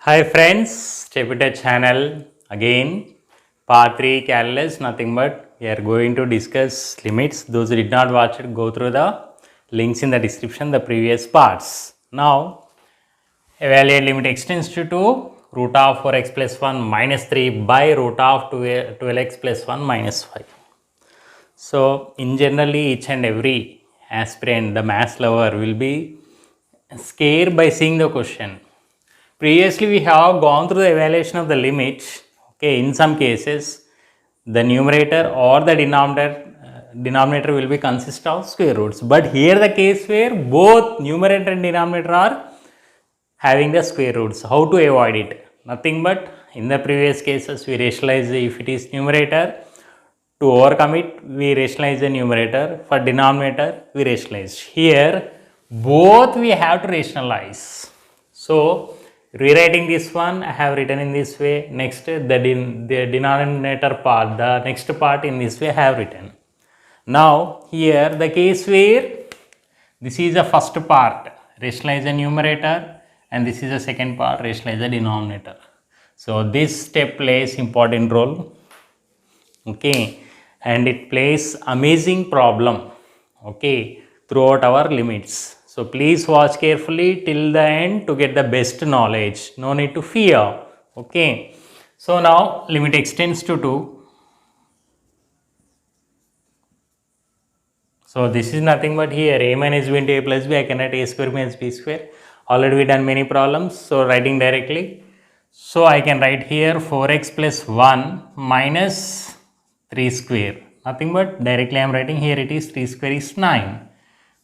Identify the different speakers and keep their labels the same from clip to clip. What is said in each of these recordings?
Speaker 1: Hi friends, Stepita channel again. Part 3 calculus, nothing but we are going to discuss limits. Those who did not watch it, go through the links in the description, the previous parts. Now, evaluate limit extends to 2 root of 4x plus 1 minus 3 by root of 12x plus 1 minus 5. So, in generally each and every aspirant, the maths lover will be scared by seeing the question. Previously, we have gone through the evaluation of the limits. Okay, in some cases, the numerator or the denominator will be consist of square roots. But here the case where both numerator and denominator are having the square roots. How to avoid it? Nothing but in the previous cases we rationalize if it is numerator. To overcome it, we rationalize the numerator. For denominator, we rationalize. Here, both we have to rationalize. So, rewriting this one, I have written in this way. Next, the denominator part, the next part in this way I have written. Now, here the case where this is the first part, rationalize the numerator, and this is the second part, rationalize the denominator. So, this step plays important role. Okay, and it plays amazing problem. Okay, throughout our limits. So please watch carefully till the end to get the best knowledge. No need to fear. Okay, so now limit extends to 2. So this is nothing but here a minus b into a plus b. I can write a square minus b square. Already we done many problems. So writing directly. So I can write here 4x plus 1 minus 3 square. Nothing but directly I am writing here it is 3 square is 9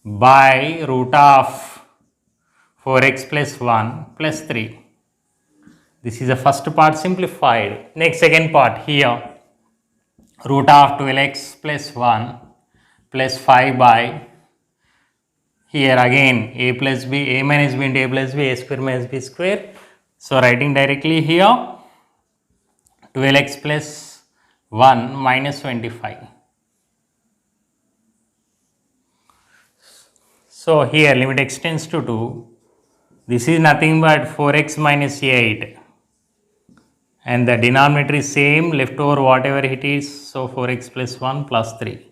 Speaker 1: by root of 4x plus 1 plus 3. This is the first part simplified. Next second part here root of 12x plus 1 plus 5 by here again a plus b, a minus b into a plus b, a square minus b square. So writing directly here 12x plus 1 minus 25. So here limit extends to 2. This is nothing but 4x minus 8 and the denominator is same, left over whatever it is. So 4x plus 1 plus 3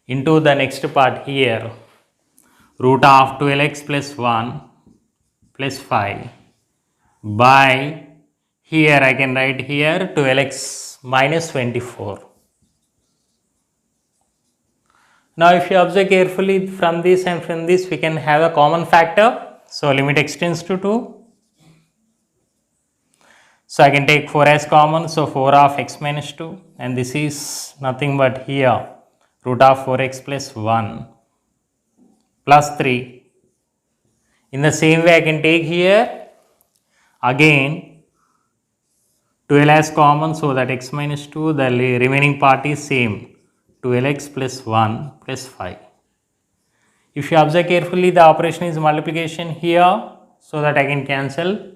Speaker 1: into the next part here root of 12x plus 1 plus 5 by here I can write here 12x minus 24. Now if you observe carefully from this and from this we can have a common factor. So limit extends to 2. So I can take 4 as common. So 4 of x minus 2 and this is nothing but here root of 4x plus 1 plus 3. In the same way I can take here again 12 as common, so that x minus 2, the remaining part is same 12x plus 1 plus 5. If you observe carefully the operation is multiplication here, so that I can cancel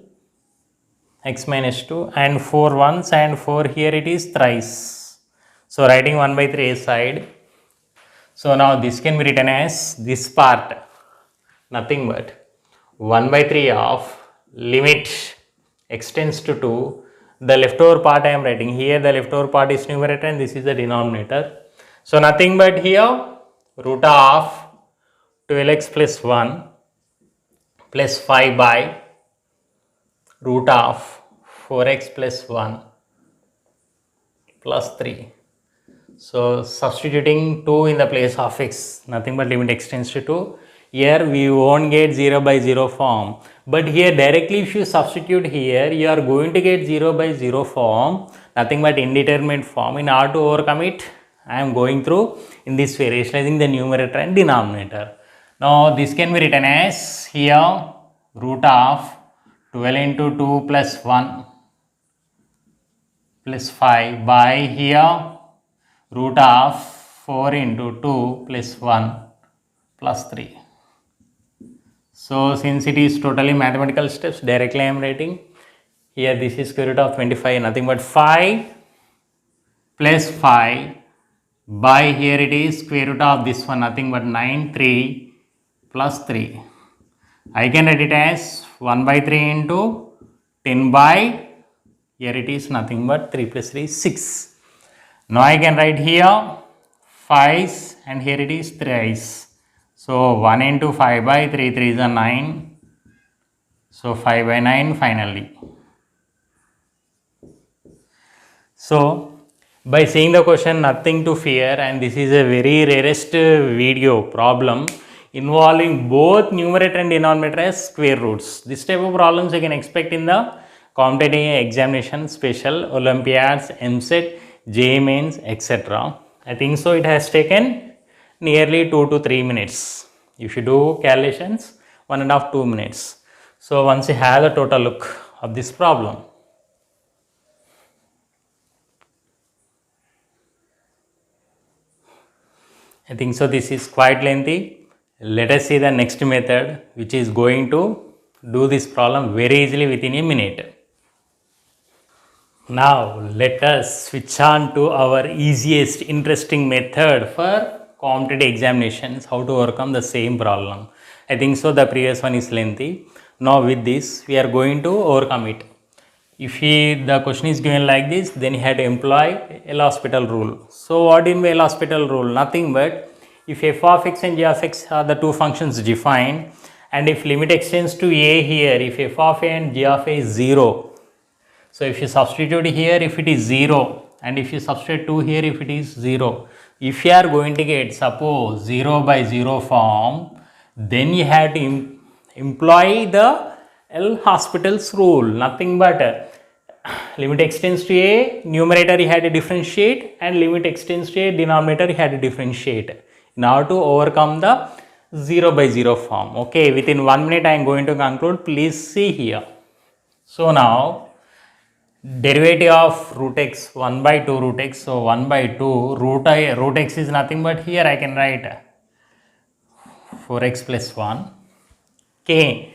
Speaker 1: x minus 2 and 4 once and 4 here it is thrice. So writing 1 by 3 aside. So now this can be written as this part nothing but 1 by 3 of limit extends to 2. The leftover part I am writing here, the leftover part is numerator and this is the denominator. So nothing but here root of 12x plus 1 plus 5 by root of 4x plus 1 plus 3. So substituting 2 in the place of x, nothing but limit extends to 2. Here we won't get 0 by 0 form, but here directly if you substitute here you are going to get 0 by 0 form, nothing but indeterminate form. In order to overcome it I am going through in this way, rationalizing the numerator and denominator. Now this can be written as here root of 12 into 2 plus 1 plus 5 by here root of 4 into 2 plus 1 plus 3. So since it is totally mathematical steps, directly I am writing here this is square root of 25, nothing but 5 plus 5 by here it is square root of this one, nothing but 9, 3 plus 3. I can write it as 1 by 3 into 10 by, here it is nothing but 3 plus 3 is 6. Now I can write here 5's and here it is 3's. So 1 into 5 by 3, 3 is a 9. So 5 by 9 finally. So by seeing the question, nothing to fear, and this is a very rarest video problem involving both numerator and denominator as square roots. This type of problems you can expect in the competitive examination, special, Olympiads, MSET, JEE Mains, etc. I think so it has taken nearly 2 to 3 minutes. If you do calculations, 1.5 to 2 minutes. So once you have the total look of this problem. I think so this is quite lengthy. Let us see the next method, which is going to do this problem very easily within a minute. Now let us switch on to our easiest interesting method for competitive examinations, how to overcome the same problem. I think so the previous one is lengthy. Now with this we are going to overcome it. If the question is given like this, then you have to employ L'Hospital rule. So what do you mean by L'Hospital rule? Nothing but if f of x and g of x are the two functions defined, and if limit extends to a here, if f of a and g of a is 0. So if you substitute here, if it is 0, and if you substitute 2 here, if it is 0. If you are going to get suppose 0 by 0 form, then you have to employ the L'Hospital's rule. Nothing but limit extends to a numerator you had to differentiate, and limit extends to a denominator you had to differentiate in order to overcome the 0 by 0 form. Okay, within 1 minute I am going to conclude. Please see here. So now derivative of root x 1 by 2 root x. So 1 by 2 root x is nothing but here I can write 4x plus 1. Okay.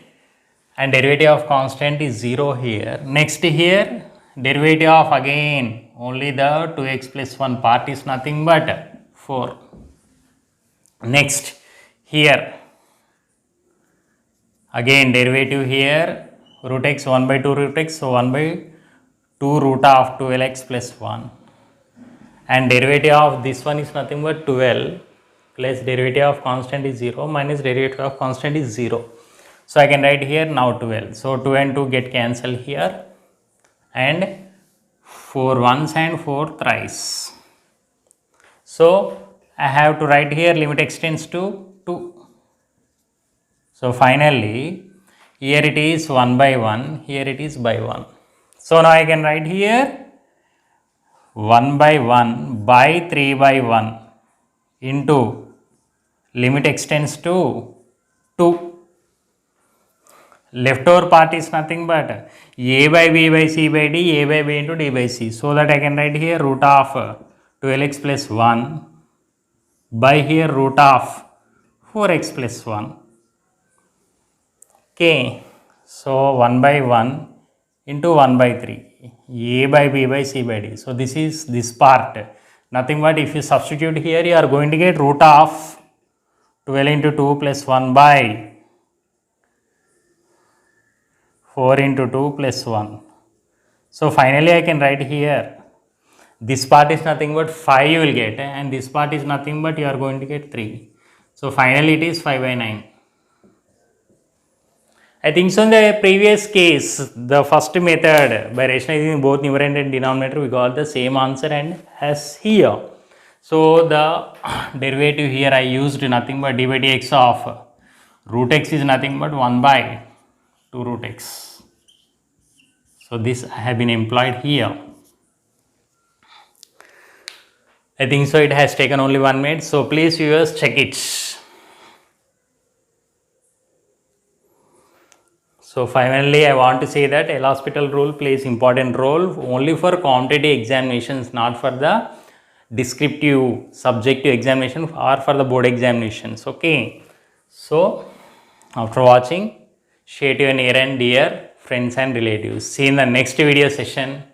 Speaker 1: And derivative of constant is 0 here. Next here, derivative of again only the 2x plus 1 part is nothing but 4. Next here, again derivative here, root x 1 by 2 root x, so 1 by 2 root of 12x plus 1. And derivative of this one is nothing but 12 plus derivative of constant is 0 minus derivative of constant is 0. So I can write here now 12. So 2 and 2 get cancelled here, and 4 once and 4 thrice. So I have to write here limit extends to 2. So finally here it is 1 by 1, here it is by 1. So now I can write here 1 by 1 by 3 by 1 into limit extends to 2. Leftover part is nothing but a by b by c by d, a by b into d by c. So that I can write here root of 12x plus 1 by here root of 4x plus 1. Okay. So 1 by 1 into 1 by 3, a by b by c by d. So this is this part. Nothing but if you substitute here, you are going to get root of 12 into 2 plus 1 by 4 into 2 plus 1. So finally I can write here, this part is nothing but 5 you will get, and this part is nothing but you are going to get 3. So finally it is 5 by 9. I think so in the previous case, the first method by rationalizing both numerator and denominator, we got the same answer and as here. So the derivative here I used nothing but d by dx of root x is nothing but 1 by 2 root x. So this have been employed here. I think so it has taken only 1 minute. So please viewers check it. So finally I want to say that L'Hospital rule plays important role only for competitive examinations, not for the descriptive subjective examination or for the board examinations. Okay. So after watching, share to your near and dear friends and relatives. See you in the next video session.